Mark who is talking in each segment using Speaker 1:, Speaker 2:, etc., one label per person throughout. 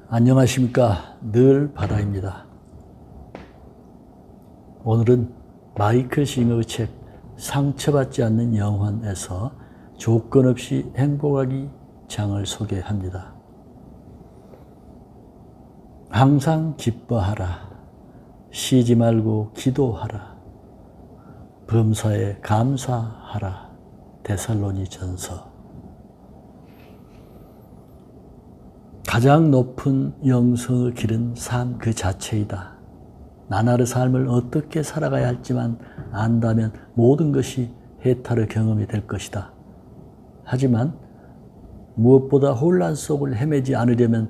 Speaker 1: 안녕하십니까. 늘 바다입니다. 오늘은 마이클 싱어의 책 상처받지 않는 영혼에서 조건 없이 행복하기 장을 소개합니다. 항상 기뻐하라. 쉬지 말고 기도하라. 범사에 감사하라. 데살로니전서. 가장 높은 영성의 길은 삶 그 자체이다. 나날의 삶을 어떻게 살아가야 할지만 안다면 모든 것이 해탈의 경험이 될 것이다. 하지만 무엇보다 혼란 속을 헤매지 않으려면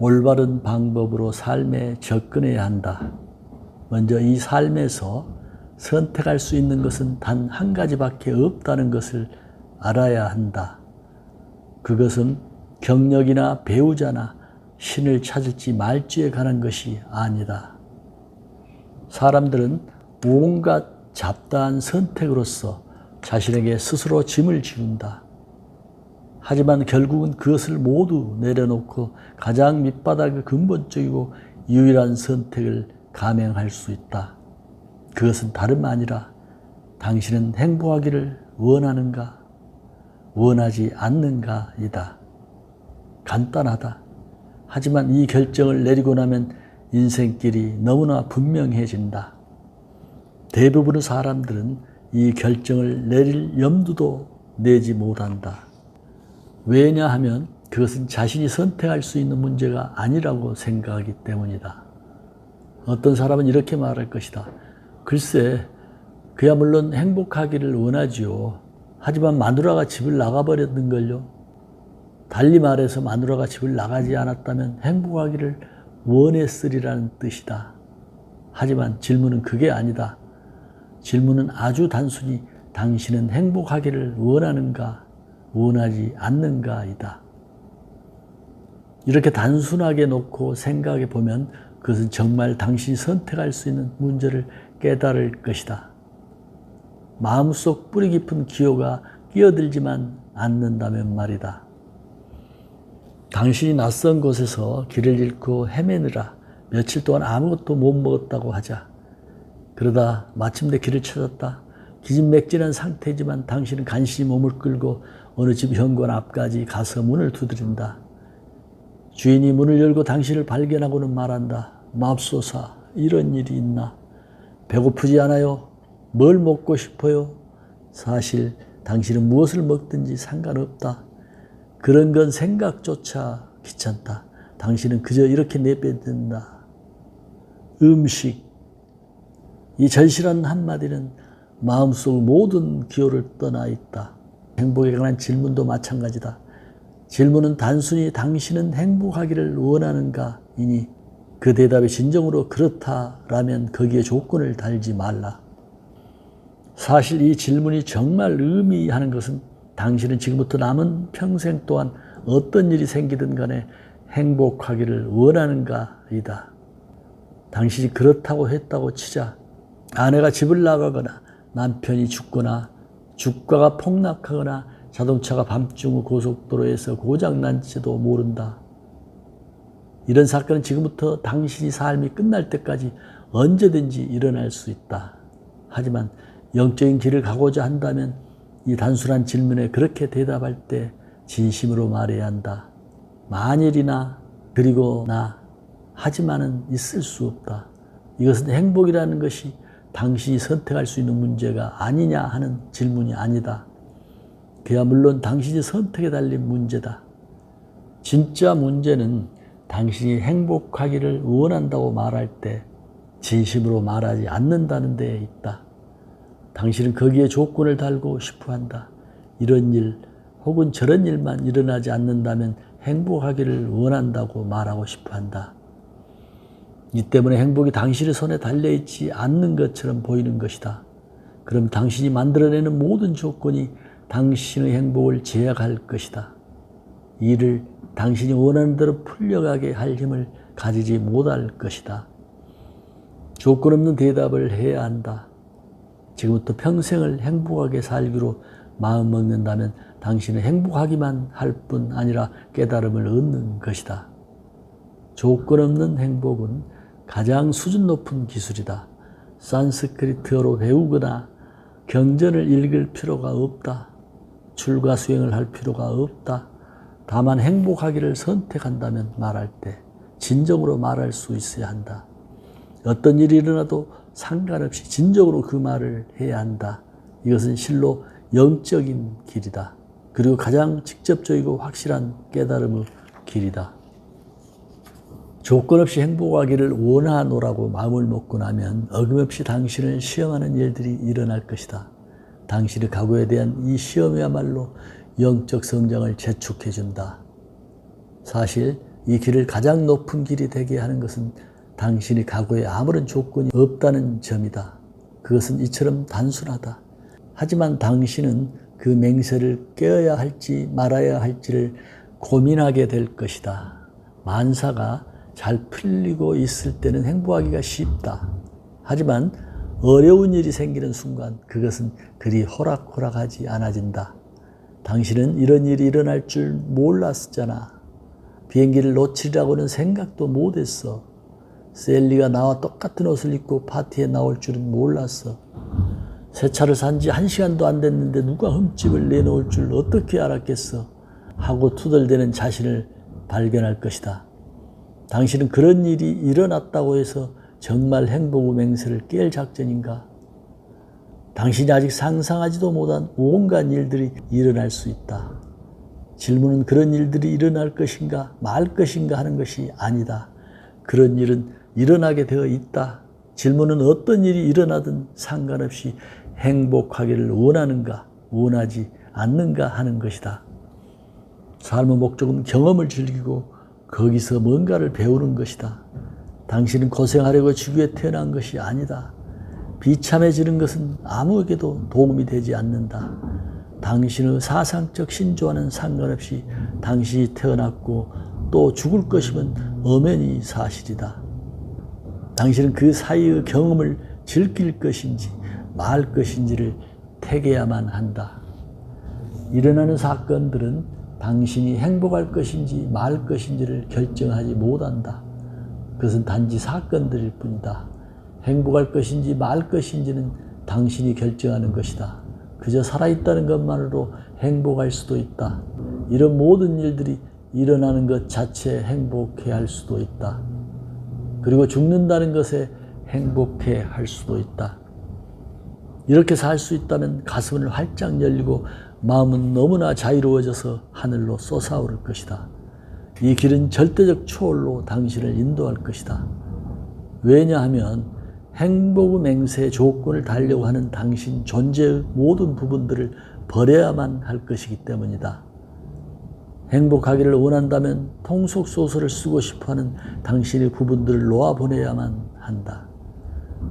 Speaker 1: 올바른 방법으로 삶에 접근해야 한다. 먼저 이 삶에서 선택할 수 있는 것은 단 한 가지밖에 없다는 것을 알아야 한다. 그것은 경력이나 배우자나 신을 찾을지 말지에 관한 것이 아니다. 사람들은 온갖 잡다한 선택으로서 자신에게 스스로 짐을 지운다. 하지만 결국은 그것을 모두 내려놓고 가장 밑바닥의 근본적이고 유일한 선택을 감행할 수 있다. 그것은 다름 아니라 당신은 행복하기를 원하는가, 원하지 않는가이다. 간단하다. 하지만 이 결정을 내리고 나면 인생길이 너무나 분명해진다. 대부분의 사람들은 이 결정을 내릴 염두도 내지 못한다. 왜냐하면 그것은 자신이 선택할 수 있는 문제가 아니라고 생각하기 때문이다. 어떤 사람은 이렇게 말할 것이다. 글쎄, 그야 물론 행복하기를 원하지요. 하지만 마누라가 집을 나가버렸는걸요. 달리 말해서 마누라가 집을 나가지 않았다면 행복하기를 원했으리라는 뜻이다. 하지만 질문은 그게 아니다. 질문은 아주 단순히 당신은 행복하기를 원하는가, 원하지 않는가이다. 이렇게 단순하게 놓고 생각해 보면 그것은 정말 당신이 선택할 수 있는 문제를 깨달을 것이다. 마음속 뿌리 깊은 기호가 끼어들지만 않는다면 말이다. 당신이 낯선 곳에서 길을 잃고 헤매느라 며칠 동안 아무것도 못 먹었다고 하자. 그러다 마침내 길을 찾았다. 기진맥진한 상태지만 당신은 간신히 몸을 끌고 어느 집 현관 앞까지 가서 문을 두드린다. 주인이 문을 열고 당신을 발견하고는 말한다. 맙소사, 이런 일이 있나? 배고프지 않아요? 뭘 먹고 싶어요? 사실 당신은 무엇을 먹든지 상관없다. 그런 건 생각조차 귀찮다. 당신은 그저 이렇게 내뱉는다. 음식. 이 절실한 한마디는 마음속 모든 기호를 떠나 있다. 행복에 관한 질문도 마찬가지다. 질문은 단순히 당신은 행복하기를 원하는가이니 그 대답이 진정으로 그렇다라면 거기에 조건을 달지 말라. 사실 이 질문이 정말 의미하는 것은 당신은 지금부터 남은 평생 동안 어떤 일이 생기든 간에 행복하기를 원하는가이다. 당신이 그렇다고 했다고 치자 아내가 집을 나가거나 남편이 죽거나 주가가 폭락하거나 자동차가 밤중 고속도로에서 고장난지도 모른다. 이런 사건은 지금부터 당신이 삶이 끝날 때까지 언제든지 일어날 수 있다. 하지만 영적인 길을 가고자 한다면 이 단순한 질문에 그렇게 대답할 때 진심으로 말해야 한다. 만일이나 그리고 나 하지만은 있을 수 없다. 이것은 행복이라는 것이 당신이 선택할 수 있는 문제가 아니냐 하는 질문이 아니다. 그야 물론 당신이 선택에 달린 문제다. 진짜 문제는 당신이 행복하기를 원한다고 말할 때 진심으로 말하지 않는다는 데에 있다. 당신은 거기에 조건을 달고 싶어 한다. 이런 일 혹은 저런 일만 일어나지 않는다면 행복하기를 원한다고 말하고 싶어 한다. 이 때문에 행복이 당신의 손에 달려있지 않는 것처럼 보이는 것이다. 그럼 당신이 만들어내는 모든 조건이 당신의 행복을 제약할 것이다. 이를 당신이 원하는 대로 풀려가게 할 힘을 가지지 못할 것이다. 조건 없는 대답을 해야 한다. 지금부터 평생을 행복하게 살기로 마음먹는다면 당신은 행복하기만 할 뿐 아니라 깨달음을 얻는 것이다. 조건 없는 행복은 가장 수준 높은 기술이다. 산스크리트어로 배우거나 경전을 읽을 필요가 없다. 출가 수행을 할 필요가 없다. 다만 행복하기를 선택한다면 말할 때 진정으로 말할 수 있어야 한다. 어떤 일이 일어나도 상관없이 진정으로 그 말을 해야 한다. 이것은 실로 영적인 길이다. 그리고 가장 직접적이고 확실한 깨달음의 길이다. 조건 없이 행복하기를 원하노라고 마음을 먹고 나면 어김없이 당신을 시험하는 일들이 일어날 것이다. 당신의 각오에 대한 이 시험이야말로 영적 성장을 재촉해 준다. 사실 이 길을 가장 높은 길이 되게 하는 것은 당신의 각오에 아무런 조건이 없다는 점이다. 그것은 이처럼 단순하다. 하지만 당신은 그 맹세를 깨어야 할지 말아야 할지를 고민하게 될 것이다. 만사가 잘 풀리고 있을 때는 행복하기가 쉽다. 하지만 어려운 일이 생기는 순간 그것은 그리 호락호락하지 않아진다. 당신은 이런 일이 일어날 줄 몰랐잖아. 비행기를 놓치리라고는 생각도 못했어. 셀리가 나와 똑같은 옷을 입고 파티에 나올 줄은 몰랐어. 새 차를 산 지 1시간도 안 됐는데 누가 흠집을 내놓을 줄 어떻게 알았겠어 하고 투덜대는 자신을 발견할 것이다. 당신은 그런 일이 일어났다고 해서 정말 행복의 맹세를 깰 작전인가? 당신이 아직 상상하지도 못한 온갖 일들이 일어날 수 있다. 질문은 그런 일들이 일어날 것인가 말 것인가 하는 것이 아니다. 그런 일은 일어나게 되어 있다. 질문은 어떤 일이 일어나든 상관없이 행복하기를 원하는가 원하지 않는가 하는 것이다. 삶의 목적은 경험을 즐기고 거기서 뭔가를 배우는 것이다. 당신은 고생하려고 지구에 태어난 것이 아니다. 비참해지는 것은 아무에게도 도움이 되지 않는다. 당신의 사상적 신조와는 상관없이 당신이 태어났고 또 죽을 것이면 엄연히 사실이다. 당신은 그 사이의 경험을 즐길 것인지 말 것인지를 택해야만 한다. 일어나는 사건들은 당신이 행복할 것인지 말 것인지를 결정하지 못한다. 그것은 단지 사건들일 뿐이다. 행복할 것인지 말 것인지는 당신이 결정하는 것이다. 그저 살아있다는 것만으로 행복할 수도 있다. 이런 모든 일들이 일어나는 것 자체에 행복해 할 수도 있다. 그리고 죽는다는 것에 행복해 할 수도 있다. 이렇게 살 수 있다면 가슴을 활짝 열리고 마음은 너무나 자유로워져서 하늘로 솟아오를 것이다. 이 길은 절대적 초월로 당신을 인도할 것이다. 왜냐하면 행복의 맹세의 조건을 달려고 하는 당신 존재의 모든 부분들을 버려야만 할 것이기 때문이다. 행복하기를 원한다면 통속소설을 쓰고 싶어하는 당신의 부분들을 놓아보내야만 한다.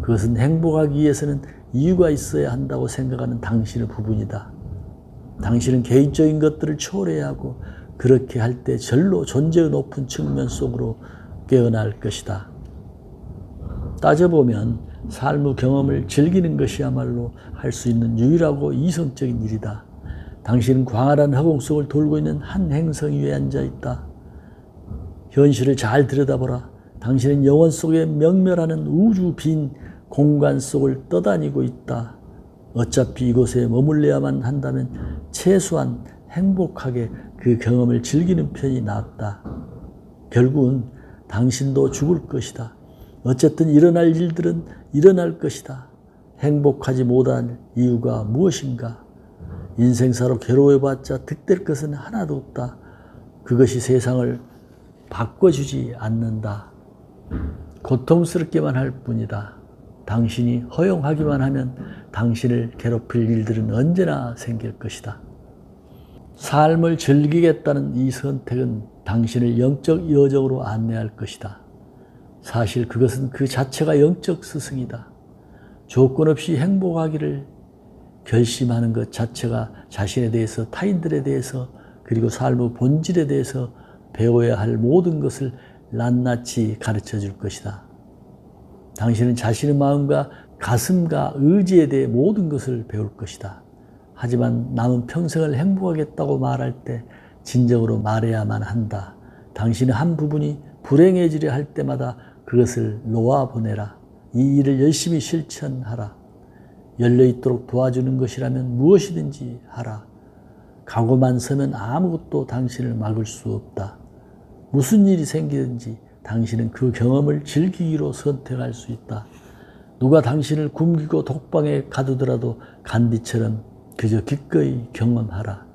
Speaker 1: 그것은 행복하기 위해서는 이유가 있어야 한다고 생각하는 당신의 부분이다. 당신은 개인적인 것들을 초월해야 하고 그렇게 할 때 절로 존재의 높은 측면 속으로 깨어날 것이다. 따져보면 삶의 경험을 즐기는 것이야말로 할 수 있는 유일하고 이성적인 일이다. 당신은 광활한 허공 속을 돌고 있는 한 행성 위에 앉아 있다. 현실을 잘 들여다보라. 당신은 영원 속에 명멸하는 우주 빈 공간 속을 떠다니고 있다. 어차피 이곳에 머물러야만 한다면 최소한 행복하게 그 경험을 즐기는 편이 낫다. 결국은 당신도 죽을 것이다. 어쨌든 일어날 일들은 일어날 것이다. 행복하지 못할 이유가 무엇인가? 인생사로 괴로워봤자 득될 것은 하나도 없다. 그것이 세상을 바꿔주지 않는다. 고통스럽게만 할 뿐이다. 당신이 허용하기만 하면 당신을 괴롭힐 일들은 언제나 생길 것이다. 삶을 즐기겠다는 이 선택은 당신을 영적 여정으로 안내할 것이다. 사실 그것은 그 자체가 영적 스승이다. 조건 없이 행복하기를 결심하는 것 자체가 자신에 대해서, 타인들에 대해서, 그리고 삶의 본질에 대해서 배워야 할 모든 것을 낱낱이 가르쳐 줄 것이다. 당신은 자신의 마음과 가슴과 의지에 대해 모든 것을 배울 것이다. 하지만 남은 평생을 행복하겠다고 말할 때 진정으로 말해야만 한다. 당신의 한 부분이 불행해지려 할 때마다 그것을 놓아보내라. 이 일을 열심히 실천하라. 열려있도록 도와주는 것이라면 무엇이든지 하라. 각오만 서면 아무것도 당신을 막을 수 없다. 무슨 일이 생기든지 당신은 그 경험을 즐기기로 선택할 수 있다. 누가 당신을 굶기고 독방에 가두더라도 간디처럼 그저 기꺼이 경험하라.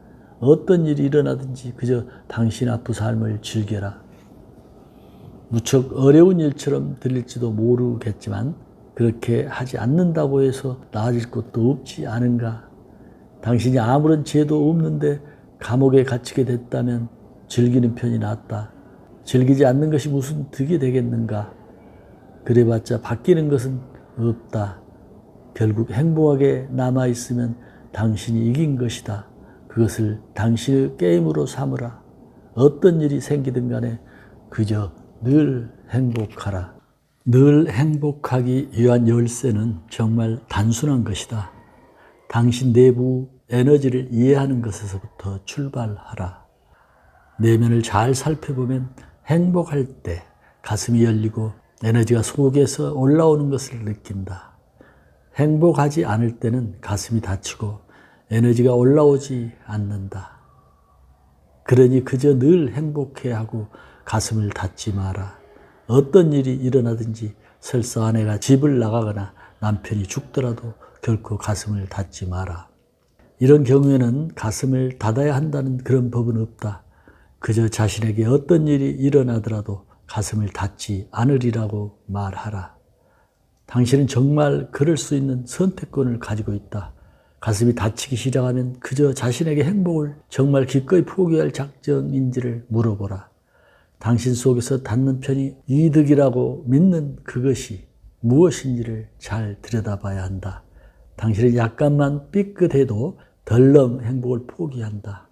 Speaker 1: 어떤 일이 일어나든지 그저 당신 앞의 삶을 즐겨라. 무척 어려운 일처럼 들릴지도 모르겠지만 그렇게 하지 않는다고 해서 나아질 것도 없지 않은가. 당신이 아무런 죄도 없는데 감옥에 갇히게 됐다면 즐기는 편이 낫다. 즐기지 않는 것이 무슨 득이 되겠는가. 그래봤자 바뀌는 것은 없다. 결국 행복하게 남아있으면 당신이 이긴 것이다. 그것을 당신의 게임으로 삼으라. 어떤 일이 생기든 간에 그저 늘 행복하라. 늘 행복하기 위한 열쇠는 정말 단순한 것이다. 당신 내부 에너지를 이해하는 것에서부터 출발하라. 내면을 잘 살펴보면 행복할 때 가슴이 열리고 에너지가 속에서 올라오는 것을 느낀다. 행복하지 않을 때는 가슴이 닫히고 에너지가 올라오지 않는다. 그러니 그저 늘 행복해하고 가슴을 닫지 마라. 어떤 일이 일어나든지 설사 아내가 집을 나가거나 남편이 죽더라도 결코 가슴을 닫지 마라. 이런 경우에는 가슴을 닫아야 한다는 그런 법은 없다. 그저 자신에게 어떤 일이 일어나더라도 가슴을 닫지 않으리라고 말하라. 당신은 정말 그럴 수 있는 선택권을 가지고 있다. 가슴이 닫히기 시작하면 그저 자신에게 행복을 정말 기꺼이 포기할 작정인지를 물어보라. 당신 속에서 닫는 편이 이득이라고 믿는 그것이 무엇인지를 잘 들여다봐야 한다. 당신은 약간만 삐끗해도 덜렁 행복을 포기한다.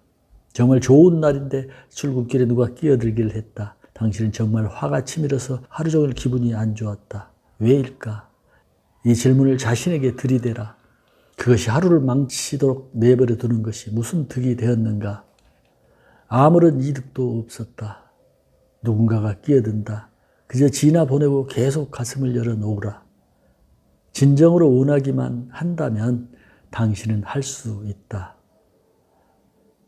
Speaker 1: 정말 좋은 날인데 출근길에 누가 끼어들기를 했다. 당신은 정말 화가 치밀어서 하루 종일 기분이 안 좋았다. 왜일까? 이 질문을 자신에게 들이대라. 그것이 하루를 망치도록 내버려 두는 것이 무슨 득이 되었는가? 아무런 이득도 없었다. 누군가가 끼어든다. 그저 지나 보내고 계속 가슴을 열어놓으라. 진정으로 원하기만 한다면 당신은 할 수 있다.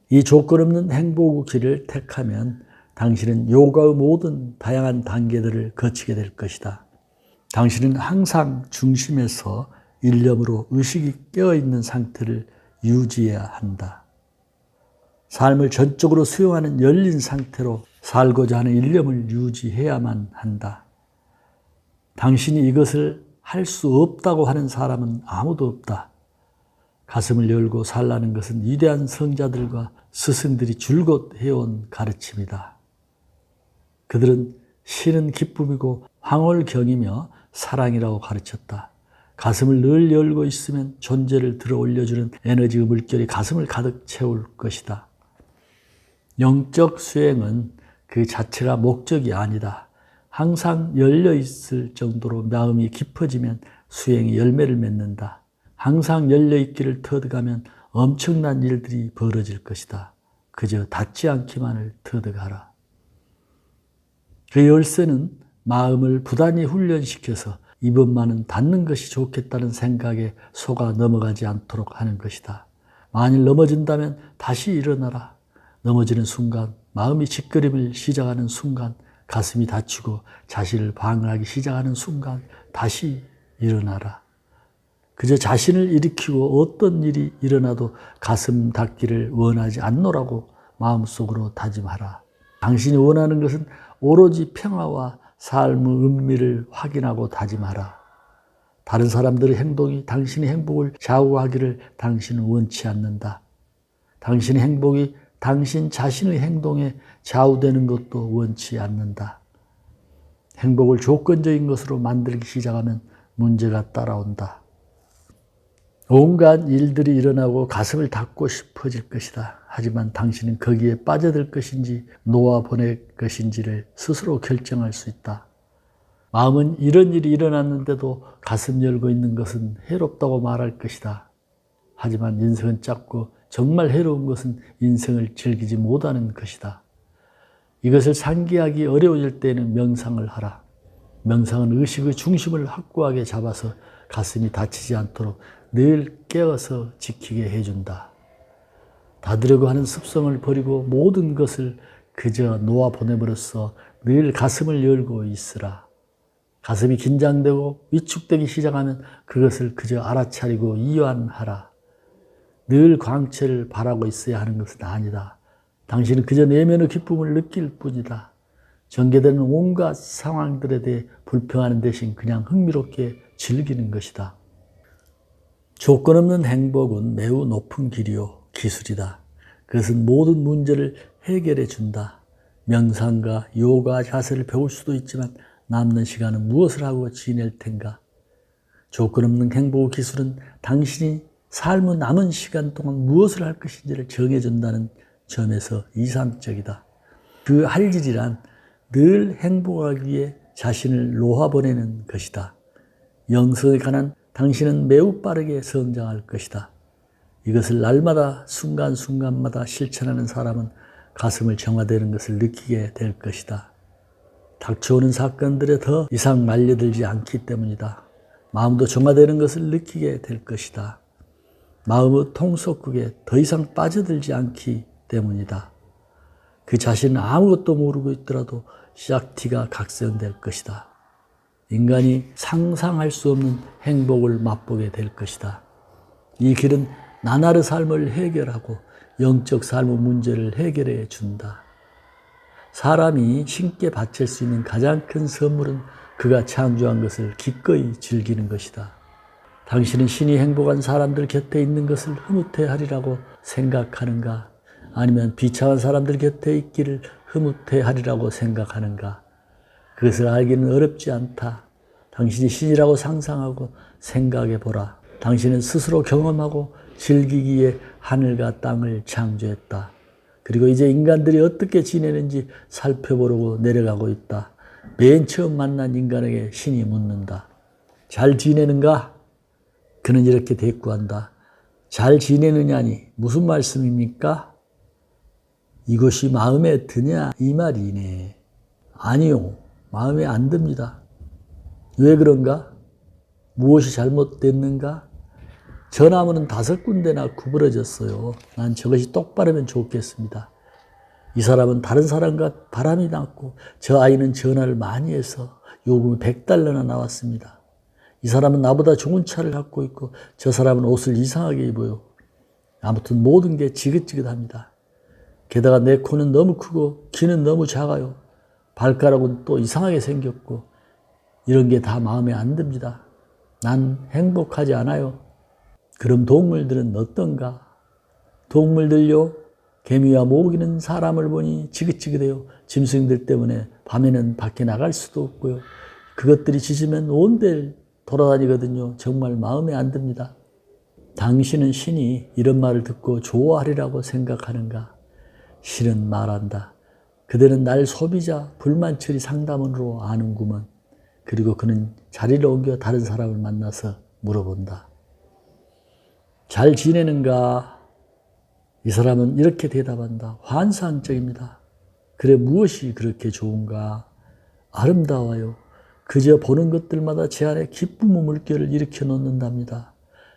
Speaker 1: 이 조건 없는 행복의 길을 택하면 당신은 요가의 모든 다양한 단계들을 거치게 될 것이다. 당신은 항상 중심에서 일념으로 의식이 깨어있는 상태를 유지해야 한다. 삶을 전적으로 수용하는 열린 상태로 살고자 하는 일념을 유지해야만 한다. 당신이 이것을 할 수 없다고 하는 사람은 아무도 없다. 가슴을 열고 살라는 것은 위대한 성자들과 스승들이 줄곧 해온 가르침이다. 그들은 신은 기쁨이고 황홀경이며 사랑이라고 가르쳤다. 가슴을 늘 열고 있으면 존재를 들어 올려주는 에너지의 물결이 가슴을 가득 채울 것이다. 영적 수행은 그 자체가 목적이 아니다. 항상 열려 있을 정도로 마음이 깊어지면 수행이 열매를 맺는다. 항상 열려 있기를 터득하면 엄청난 일들이 벌어질 것이다. 그저 닫지 않기만을 터득하라. 그 열쇠는 마음을 부단히 훈련시켜서 이번만은 닫는 것이 좋겠다는 생각에 속아 넘어가지 않도록 하는 것이다. 만일 넘어진다면 다시 일어나라. 넘어지는 순간, 마음이 짓거림을 시작하는 순간, 가슴이 닫히고 자신을 방어하기 시작하는 순간 다시 일어나라. 그저 자신을 일으키고 어떤 일이 일어나도 가슴 닫기를 원하지 않노라고 마음속으로 다짐하라. 당신이 원하는 것은 오로지 평화와 삶의 은미를 확인하고 다짐하라. 다른 사람들의 행동이 당신의 행복을 좌우하기를 당신은 원치 않는다. 당신의 행복이 당신 자신의 행동에 좌우되는 것도 원치 않는다. 행복을 조건적인 것으로 만들기 시작하면 문제가 따라온다. 온갖 일들이 일어나고 가슴을 닫고 싶어질 것이다. 하지만 당신은 거기에 빠져들 것인지 놓아보낼 것인지를 스스로 결정할 수 있다. 마음은 이런 일이 일어났는데도 가슴 열고 있는 것은 해롭다고 말할 것이다. 하지만 인생은 짧고 정말 해로운 것은 인생을 즐기지 못하는 것이다. 이것을 상기하기 어려워질 때에는 명상을 하라. 명상은 의식의 중심을 확고하게 잡아서 가슴이 다치지 않도록 늘 깨어서 지키게 해준다. 닫으려고 하는 습성을 버리고 모든 것을 그저 놓아보냄으로써 늘 가슴을 열고 있으라. 가슴이 긴장되고 위축되기 시작하면 그것을 그저 알아차리고 이완하라. 늘 광채를 바라고 있어야 하는 것은 아니다. 당신은 그저 내면의 기쁨을 느낄 뿐이다. 전개되는 온갖 상황들에 대해 불평하는 대신 그냥 흥미롭게 즐기는 것이다. 조건 없는 행복은 매우 높은 길이요 기술이다. 그것은 모든 문제를 해결해 준다. 명상과 요가 자세를 배울 수도 있지만 남는 시간은 무엇을 하고 지낼 텐가? 조건 없는 행복의 기술은 당신이 삶의 남은 시간 동안 무엇을 할 것인지를 정해준다는 점에서 이상적이다. 그 할 일이란 늘 행복하기 위해 자신을 놓아보내는 것이다. 영성에 관한 당신은 매우 빠르게 성장할 것이다. 이것을 날마다 순간순간마다 실천하는 사람은 가슴을 정화되는 것을 느끼게 될 것이다. 닥쳐오는 사건들에 더 이상 말려들지 않기 때문이다. 마음도 정화되는 것을 느끼게 될 것이다. 마음의 통속국에 더 이상 빠져들지 않기 때문이다. 그 자신은 아무것도 모르고 있더라도 샥티가 각성될 것이다. 인간이 상상할 수 없는 행복을 맛보게 될 것이다. 이 길은 나날의 삶을 해결하고 영적 삶의 문제를 해결해 준다. 사람이 신께 바칠 수 있는 가장 큰 선물은 그가 창조한 것을 기꺼이 즐기는 것이다. 당신은 신이 행복한 사람들 곁에 있는 것을 흐뭇해하리라고 생각하는가? 아니면 비참한 사람들 곁에 있기를 흐뭇해하리라고 생각하는가? 그것을 알기는 어렵지 않다. 당신이 신이라고 상상하고 생각해 보라. 당신은 스스로 경험하고 즐기기에 하늘과 땅을 창조했다. 그리고 이제 인간들이 어떻게 지내는지 살펴보려고 내려가고 있다. 맨 처음 만난 인간에게 신이 묻는다. 잘 지내는가? 그는 이렇게 대꾸한다. 잘 지내느냐니 무슨 말씀입니까? 이것이 마음에 드냐 이 말이네. 아니요, 마음에 안 듭니다. 왜 그런가? 무엇이 잘못됐는가? 저 나무는 5군데나 구부러졌어요. 난 저것이 똑바르면 좋겠습니다. 이 사람은 다른 사람과 바람이 났고 저 아이는 전화를 많이 해서 요금이 $100나 나왔습니다. 이 사람은 나보다 좋은 차를 갖고 있고 저 사람은 옷을 이상하게 입어요. 아무튼 모든 게 지긋지긋합니다. 게다가 내 코는 너무 크고 귀는 너무 작아요. 발가락은 또 이상하게 생겼고 이런 게 다 마음에 안 듭니다. 난 행복하지 않아요. 그럼 동물들은 어떤가? 동물들요? 개미와 모기는 사람을 보니 지긋지긋해요. 짐승들 때문에 밤에는 밖에 나갈 수도 없고요. 그것들이 짖으면 온 데를 돌아다니거든요. 정말 마음에 안 듭니다. 당신은 신이 이런 말을 듣고 좋아하리라고 생각하는가? 신은 말한다. 그대는 날 소비자 불만 처리 상담원으로 아는구먼. 그리고 그는 자리를 옮겨 다른 사람을 만나서 물어본다. 잘 지내는가? 이 사람은 이렇게 대답한다. 환상적입니다. 그래 무엇이 그렇게 좋은가? 아름다워요. 그저 보는 것들마다 제 안에 기쁨의 물결을 일으켜 놓는답니다.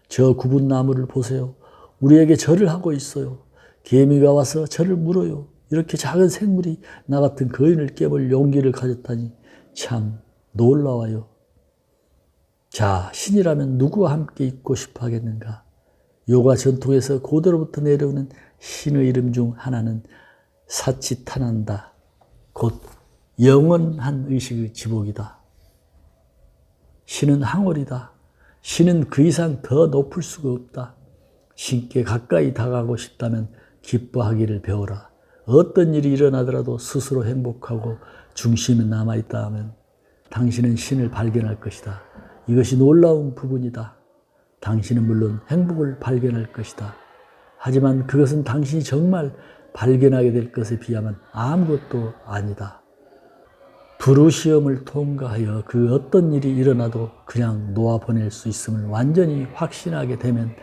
Speaker 1: 저 굽은 나무를 보세요. 우리에게 절을 하고 있어요. 개미가 와서 저를 물어요. 이렇게 작은 생물이 나 같은 거인을 깨볼 용기를 가졌다니 참 놀라워요. 자, 신이라면 누구와 함께 있고 싶어 하겠는가? 요가 전통에서 고대로부터 내려오는 신의 이름 중 하나는 사치타난다. 곧 영원한 의식의 지복이다. 신은 황홀이다. 신은 그 이상 더 높을 수가 없다. 신께 가까이 다가가고 싶다면 기뻐하기를 배워라. 어떤 일이 일어나더라도 스스로 행복하고 중심에 남아있다 하면 당신은 신을 발견할 것이다. 이것이 놀라운 부분이다. 당신은 물론 행복을 발견할 것이다. 하지만 그것은 당신이 정말 발견하게 될 것에 비하면 아무것도 아니다. 불우시험을 통과하여 그 어떤 일이 일어나도 그냥 놓아보낼 수 있음을 완전히 확신하게 되면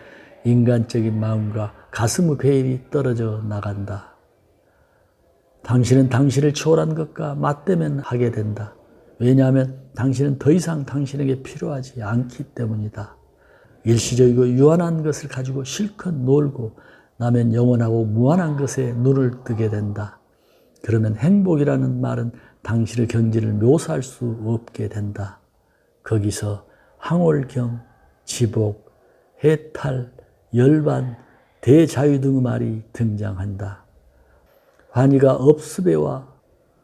Speaker 1: 인간적인 마음과 가슴의 베일이 떨어져 나간다. 당신은 당신을 초월한 것과 맞대면 하게 된다. 왜냐하면 당신은 더 이상 당신에게 필요하지 않기 때문이다. 일시적이고 유한한 것을 가지고 실컷 놀고 나면 영원하고 무한한 것에 눈을 뜨게 된다. 그러면 행복이라는 말은 당신의 경지를 묘사할 수 없게 된다. 거기서 항월경, 지복, 해탈, 열반, 대자유 등의 말이 등장한다. 환희가 업습에와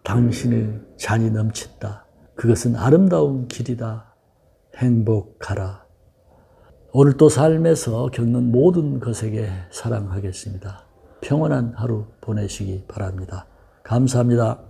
Speaker 1: 당신의 잔이 넘친다. 그것은 아름다운 길이다. 행복하라. 오늘도 삶에서 겪는 모든 것에게 사랑하겠습니다. 평온한 하루 보내시기 바랍니다. 감사합니다.